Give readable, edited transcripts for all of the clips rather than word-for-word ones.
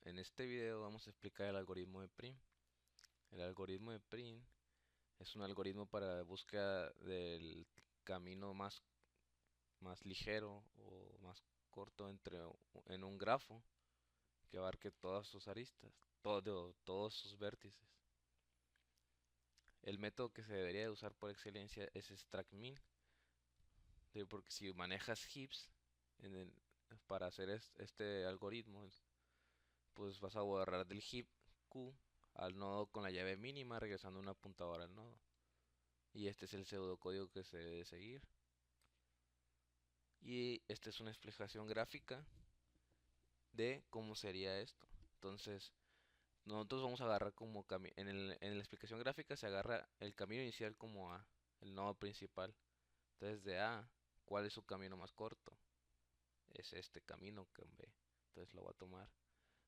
en este video vamos a explicar el algoritmo de Prim. El algoritmo de Prim es un algoritmo para búsqueda del camino más ligero o más corto en un grafo que abarque todas sus aristas, todos sus vértices. El método que se debería de usar por excelencia es StrackMin, porque si manejas heaps en el- para hacer este algoritmo, pues vas a borrar del heap Q al nodo con la llave mínima, regresando una apuntadora al nodo. Y este es el pseudocódigo que se debe seguir. Y esta es una explicación gráfica de cómo sería esto. Entonces, nosotros vamos a agarrar en la explicación gráfica se agarra el camino inicial como A, el nodo principal. Entonces, de A, ¿cuál es su camino más corto? Es este camino que en B. Entonces lo voy a tomar.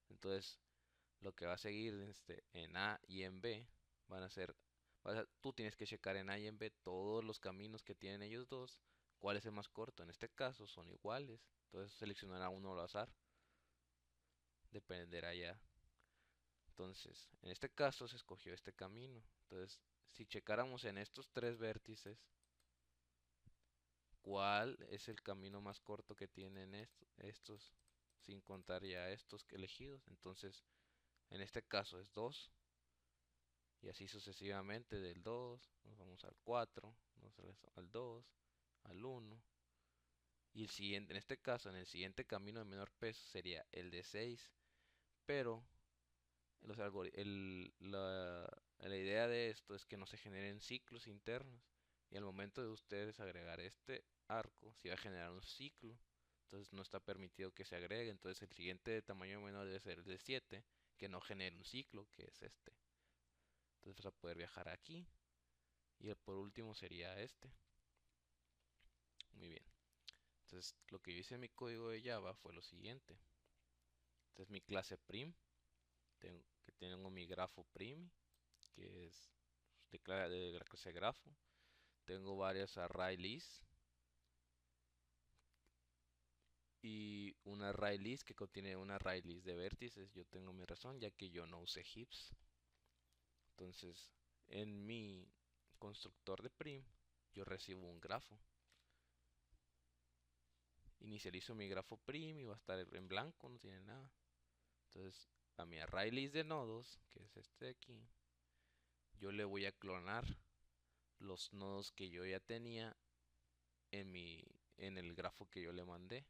Entonces, lo que va a seguir en A y en B van a ser, tú tienes que checar en A y en B todos los caminos que tienen ellos dos, cuál es el más corto. En este caso son iguales, entonces seleccionará uno al azar, dependerá ya. Entonces, en este caso se escogió este camino. Entonces, si checáramos en estos tres vértices, ¿cuál es el camino más corto que tienen estos, sin contar ya estos elegidos? Entonces, en este caso es 2. Y así sucesivamente del 2 nos vamos al 4, nos regresamos al 2, al 1. Y el siguiente, en este caso, en el siguiente camino de menor peso sería el de 6. Pero la idea de esto es que no se generen ciclos internos. Y al momento de ustedes agregar este arco, se va a generar un ciclo. Entonces no está permitido que se agregue. Entonces el siguiente de tamaño menor debe ser el de 7, que no genere un ciclo, que es este. Entonces vas a poder viajar aquí. Y el por último sería este. Muy bien. Entonces lo que yo hice en mi código de Java fue lo siguiente. Entonces mi clase prim, que tengo mi grafo prim, que es de la clase grafo. Tengo varias array lists y una array list que contiene una array list de vértices. Yo tengo mi razón ya que yo no usé heaps. Entonces en mi constructor de prim yo recibo un grafo. Inicializo mi grafo prim y va a estar en blanco, no tiene nada. Entonces a mi array list de nodos, que es este de aquí, yo le voy a clonar los nodos que yo ya tenía en el grafo que yo le mandé.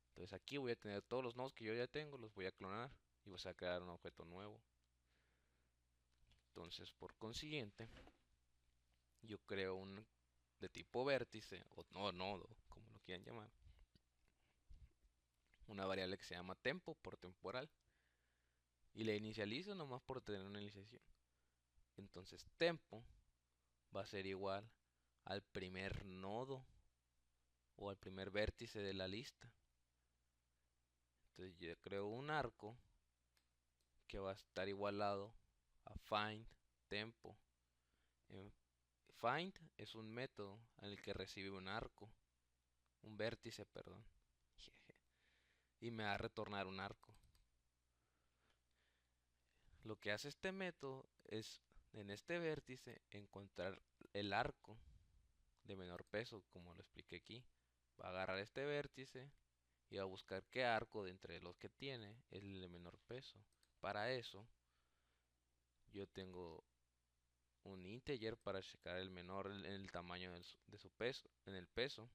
Entonces aquí voy a tener todos los nodos que yo ya tengo, los voy a clonar y voy a crear un objeto nuevo. Entonces, por consiguiente, yo creo un de tipo vértice o no nodo, como lo quieran llamar, una variable que se llama tempo por temporal y le inicializo nomás por tener una inicialización. Entonces, tempo va a ser igual al primer nodo o al primer vértice de la lista. Entonces, yo creo un arco que va a estar igualado a find tempo. Find es un método en el que recibe un vértice, perdón, y me va a retornar un arco. Lo que hace este método es en este vértice encontrar el arco de menor peso, como lo expliqué aquí. Va a agarrar este vértice y va a buscar qué arco de entre los que tiene es el de menor peso. Para eso, yo tengo un integer para checar el menor en el tamaño de su peso, en el peso,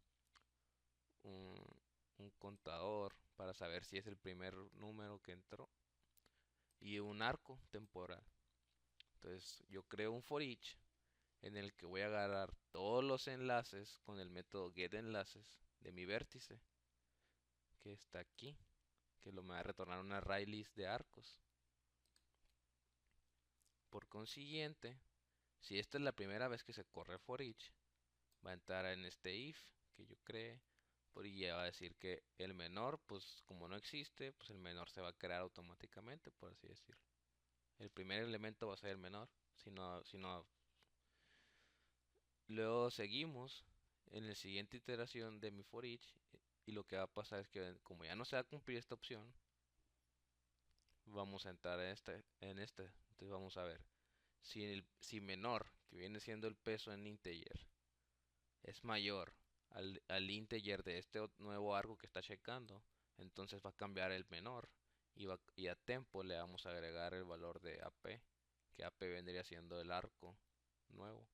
un, un contador para saber si es el primer número que entró y un arco temporal. Entonces yo creo un for each en el que voy a agarrar todos los enlaces con el método getEnlaces de mi vértice que está aquí, que me va a retornar una array list de arcos. Por consiguiente, si esta es la primera vez que se corre for each, va a entrar en este if que yo creé y ya va a decir que el menor, pues como no existe, pues el menor se va a crear automáticamente, por así decirlo. El primer elemento va a ser el menor, si no. Luego seguimos en la siguiente iteración de mi for each y lo que va a pasar es que como ya no se va a cumplir esta opción, vamos a entrar en este. Entonces vamos a ver. Si menor, que viene siendo el peso en integer, es mayor al integer de este nuevo arco que está checando, entonces va a cambiar el menor y a tempo le vamos a agregar el valor de AP, que AP vendría siendo el arco nuevo.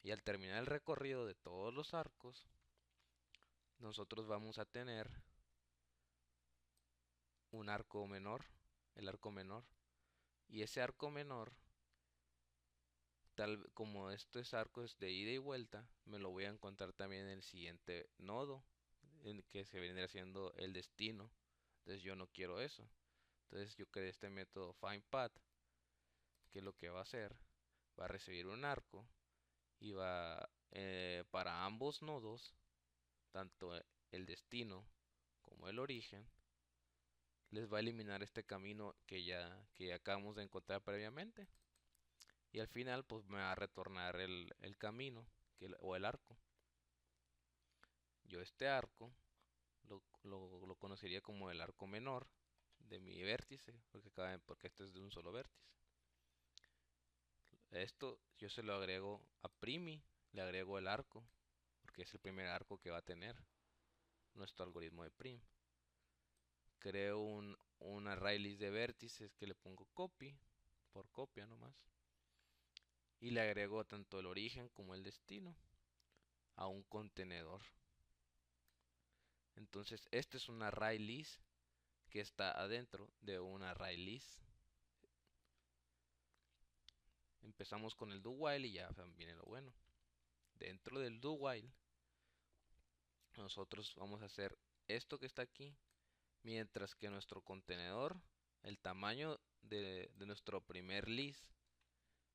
Y al terminar el recorrido de todos los arcos, nosotros vamos a tener un arco menor, el arco menor. Y ese arco menor, tal como estos arcos de ida y vuelta, me lo voy a encontrar también en el siguiente nodo, en que se vendría siendo el destino. Entonces yo no quiero eso. Entonces yo creé este método findPath, que lo que va a hacer, va a recibir un arco y va para ambos nodos, tanto el destino como el origen, les va a eliminar este camino que ya acabamos de encontrar previamente. Y al final pues me va a retornar el camino o el arco. Yo este arco lo conocería como el arco menor de mi vértice, porque este es de un solo vértice. Esto yo se lo agrego a Primi, le agrego el arco, porque es el primer arco que va a tener nuestro algoritmo de prim. Creo un array list de vértices que le pongo copy, por copia nomás. Y le agrego tanto el origen como el destino a un contenedor. Entonces este es un array list que está adentro de un array list. Empezamos con el do while y ya viene lo bueno. Dentro del do while nosotros vamos a hacer esto que está aquí, mientras que nuestro contenedor, el tamaño de nuestro primer list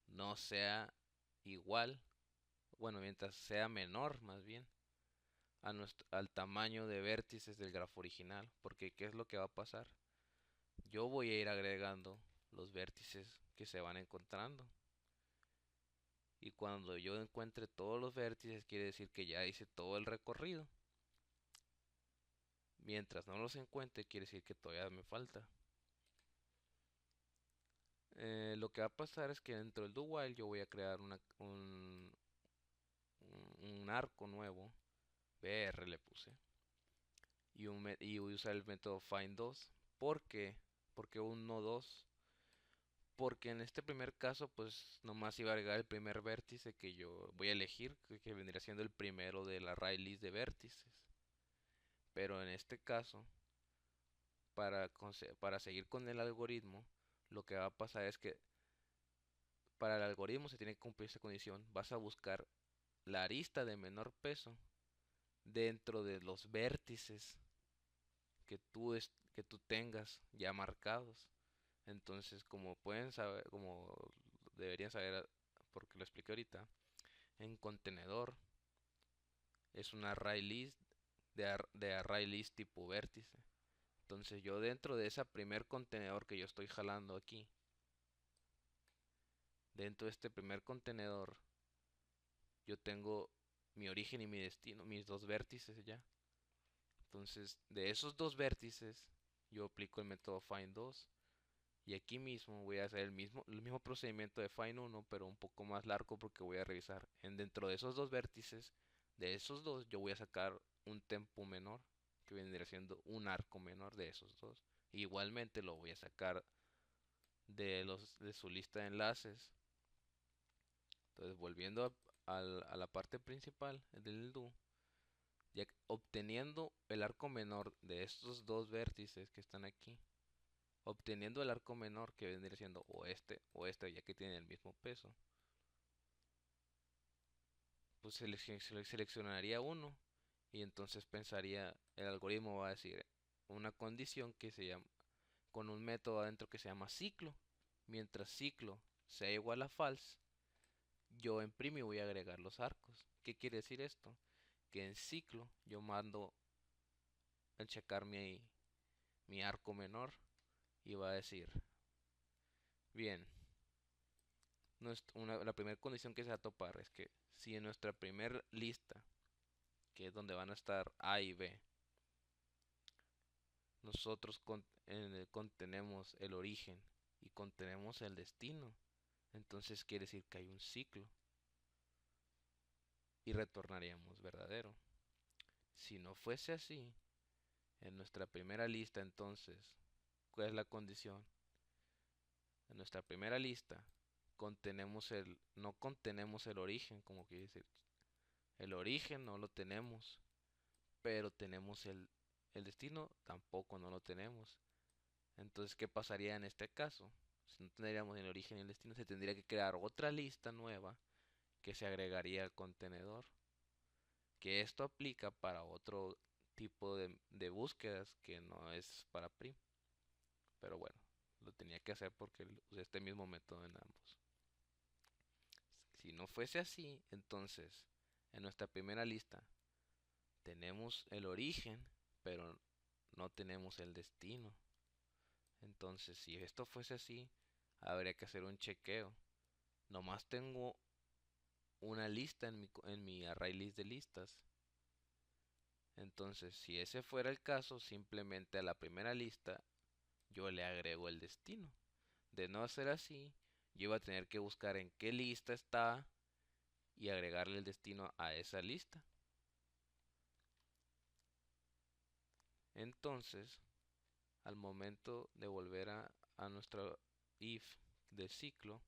no sea igual, bueno, mientras sea menor más bien al tamaño de vértices del grafo original. Porque ¿qué es lo que va a pasar? Yo voy a ir agregando los vértices que se van encontrando. Y cuando yo encuentre todos los vértices, quiere decir que ya hice todo el recorrido. Mientras no los encuentre, quiere decir que todavía me falta. Lo que va a pasar es que dentro del do while yo voy a crear un arco nuevo. BR le puse. Y voy a usar el método find2. ¿Por qué? Porque un no 2. Porque en este primer caso, pues nomás iba a agregar el primer vértice que yo voy a elegir, que vendría siendo el primero del array list de vértices. Pero en este caso, para seguir con el algoritmo, lo que va a pasar es que para el algoritmo se tiene que cumplir esta condición. Vas a buscar la arista de menor peso dentro de los vértices que tú tengas ya marcados. Entonces, como pueden saber, como deberían saber, porque lo expliqué ahorita, en contenedor es un array list de array list tipo vértice. Entonces yo dentro de ese primer contenedor que yo estoy jalando aquí, dentro de este primer contenedor, yo tengo mi origen y mi destino, mis dos vértices ya. Entonces de esos dos vértices yo aplico el método find2. Y aquí mismo voy a hacer el mismo procedimiento de find1, pero un poco más largo, porque voy a revisar dentro de esos dos vértices, de esos dos yo voy a sacar un tempo menor, que vendría siendo un arco menor de esos dos. Igualmente lo voy a sacar de su lista de enlaces. Entonces volviendo a la parte principal del do, ya obteniendo el arco menor de estos dos vértices que están aquí, obteniendo el arco menor que vendría siendo o este, ya que tiene el mismo peso, pues seleccionaría uno, y entonces pensaría, el algoritmo va a decir una condición que se llama, con un método adentro que se llama ciclo. Mientras ciclo sea igual a false, yo en primi voy a agregar los arcos. ¿Qué quiere decir esto? Que en ciclo yo mando a checar mi arco menor, y va a decir, bien, la primera condición que se va a topar es que si en nuestra primera lista, que es donde van a estar A y B, nosotros contenemos el origen y contenemos el destino, entonces quiere decir que hay un ciclo y retornaríamos verdadero. Si no fuese así, en nuestra primera lista entonces, ¿cuál es la condición? En nuestra primera lista no contenemos el origen, como quiere decir. El origen no lo tenemos, pero tenemos el destino, tampoco no lo tenemos. Entonces, ¿qué pasaría en este caso? Si no tendríamos el origen y el destino, se tendría que crear otra lista nueva que se agregaría al contenedor. Que esto aplica para otro tipo de búsquedas que no es para prim. Pero bueno, lo tenía que hacer porque usé este mismo método en ambos. Si no fuese así, entonces en nuestra primera lista tenemos el origen, pero no tenemos el destino. Entonces, si esto fuese así, habría que hacer un chequeo. Nomás tengo una lista en mi array list de listas. Entonces, si ese fuera el caso, simplemente a la primera lista yo le agrego el destino. De no ser así, yo iba a tener que buscar en qué lista está y agregarle el destino a esa lista. Entonces, al momento de volver a nuestro if del ciclo,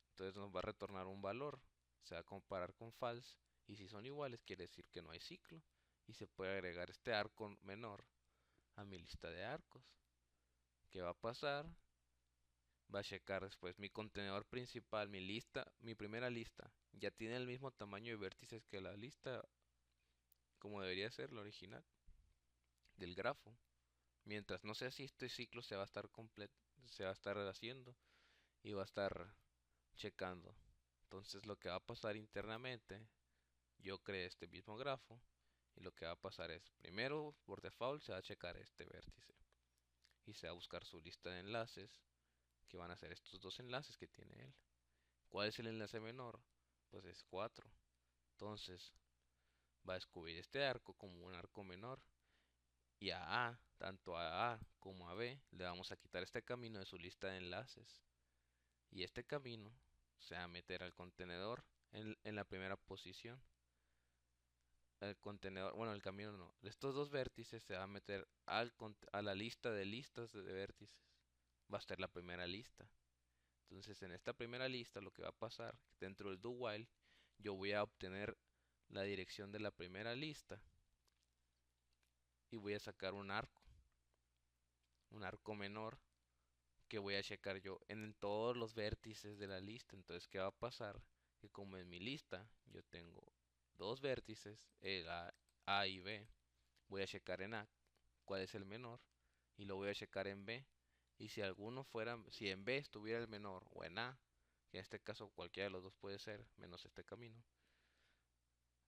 entonces nos va a retornar un valor. Se va a comparar con false y si son iguales quiere decir que no hay ciclo y se puede agregar este arco menor a mi lista de arcos. ¿Qué va a pasar? Va a checar después mi contenedor principal, mi lista, mi primera lista. Ya tiene el mismo tamaño de vértices que la lista como debería ser la original del grafo. Mientras no sea así, este ciclo se va a estar se va a estar haciendo y va a estar checando. Entonces lo que va a pasar internamente, yo creé este mismo grafo y lo que va a pasar es, primero por default se va a checar este vértice y se va a buscar su lista de enlaces que van a ser estos dos enlaces que tiene él. ¿Cuál es el enlace menor? Pues es 4. Entonces va a descubrir este arco como un arco menor y tanto a A como a B, le vamos a quitar este camino de su lista de enlaces. Y este camino se va a meter al contenedor en la primera posición. El contenedor, bueno, el camino no. Estos dos vértices se va a meter a la lista de listas de vértices. Va a estar la primera lista. Entonces, en esta primera lista, lo que va a pasar, dentro del do while, yo voy a obtener la dirección de la primera lista y voy a sacar un arco menor que voy a checar yo en todos los vértices de la lista. Entonces, ¿qué va a pasar? Que como en mi lista yo tengo dos vértices, A y B, voy a checar en A cuál es el menor y lo voy a checar en B. Y si si en B estuviera el menor o en A, que en este caso cualquiera de los dos puede ser, menos este camino,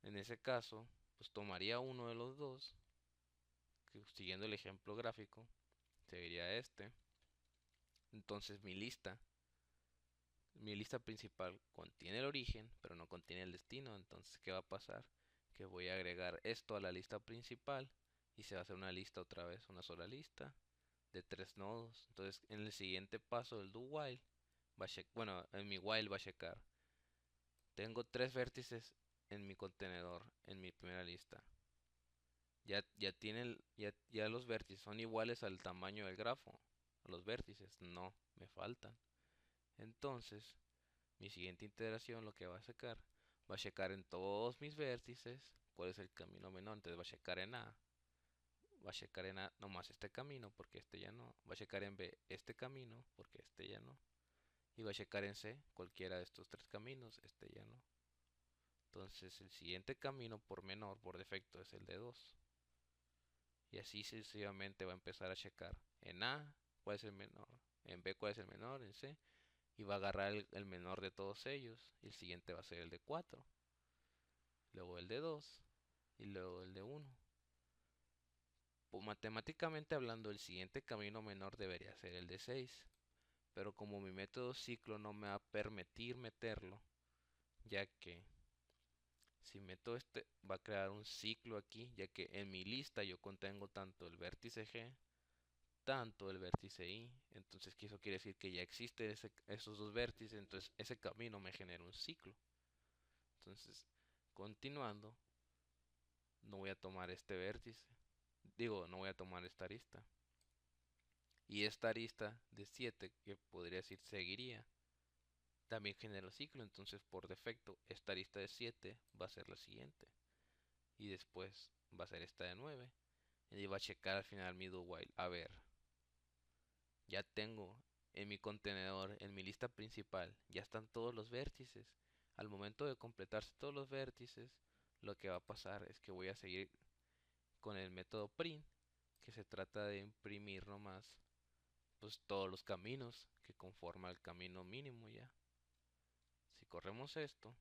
en ese caso, pues tomaría uno de los dos, que siguiendo el ejemplo gráfico, sería este. Entonces mi lista principal contiene el origen, pero no contiene el destino. Entonces, ¿qué va a pasar? Que voy a agregar esto a la lista principal y se va a hacer una lista otra vez, una sola lista de tres nodos. Entonces, en el siguiente paso del do while, bueno, en mi while va a checar. Tengo tres vértices en mi contenedor, en mi primera lista. Ya los vértices son iguales al tamaño del grafo. Los vértices, no, me faltan. Entonces, mi siguiente iteración lo que va a checar en todos mis vértices cuál es el camino menor. Entonces va a checar en A, va a checar en A nomás este camino porque este ya no. Va a checar en B este camino porque este ya no. Y va a checar en C cualquiera de estos tres caminos, este ya no. Entonces el siguiente camino por menor, por defecto, es el de 2. Y así sucesivamente va a empezar a checar en A cuál es el menor, en B cuál es el menor, en C y va a agarrar el menor de todos ellos y el siguiente va a ser el de 4, luego el de 2 y luego el de 1. Pues matemáticamente hablando el siguiente camino menor debería ser el de 6, pero como mi método ciclo no me va a permitir meterlo, ya que si meto este va a crear un ciclo aquí, ya que en mi lista yo contengo tanto el vértice G tanto el vértice Y. Entonces, que eso quiere decir que ya existen esos dos vértices. Entonces, ese camino me genera un ciclo. Entonces, continuando, no voy a tomar este vértice. Digo, no voy a tomar esta arista. Y esta arista de 7, que podría decir seguiría, también genera el ciclo. Entonces, por defecto, esta arista de 7 va a ser la siguiente. Y después va a ser esta de 9. Y va a checar al final mi do while. A ver, ya tengo en mi contenedor, en mi lista principal, ya están todos los vértices. Al momento de completarse todos los vértices, lo que va a pasar es que voy a seguir con el método print, que se trata de imprimir nomás pues todos los caminos que conforman el camino mínimo ya. Si corremos esto,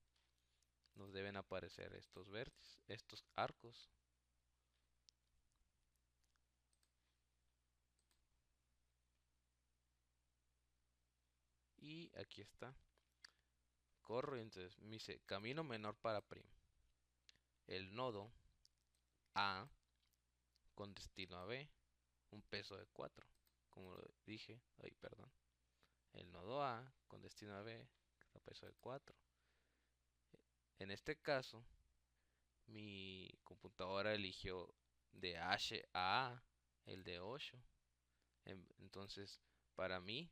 nos deben aparecer estos vértices, estos arcos. Y aquí está. Corro y entonces me dice camino menor para prim. El nodo A con destino a B, un peso de 4. Como lo dije, ay, perdón. El nodo A con destino a B, un peso de 4. En este caso, mi computadora eligió de H a A el de 8. Entonces, para mí,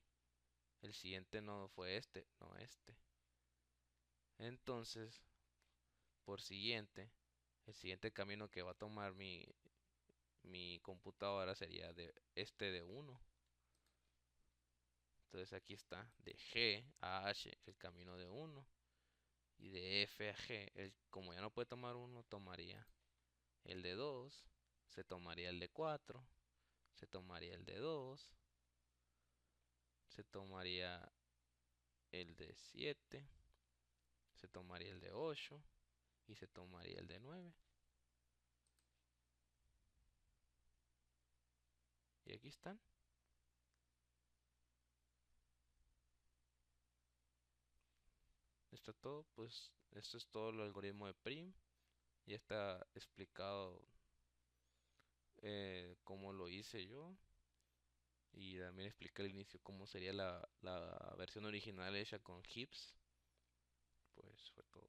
el siguiente nodo fue este, no este. Entonces, por siguiente, el siguiente camino que va a tomar mi computadora sería de este de 1. Entonces aquí está, de G a H el camino de 1. Y de F a G, como ya no puede tomar 1, tomaría el de 2. Se tomaría el de 4. Se tomaría el de 2. Se tomaría el de 7. Se tomaría el de 8. Y se tomaría el de 9. Y aquí están. Está todo, pues esto es todo el algoritmo de prim. Ya está explicado cómo lo hice yo. Y también expliqué al inicio cómo sería la versión original hecha con hips. Pues fue todo.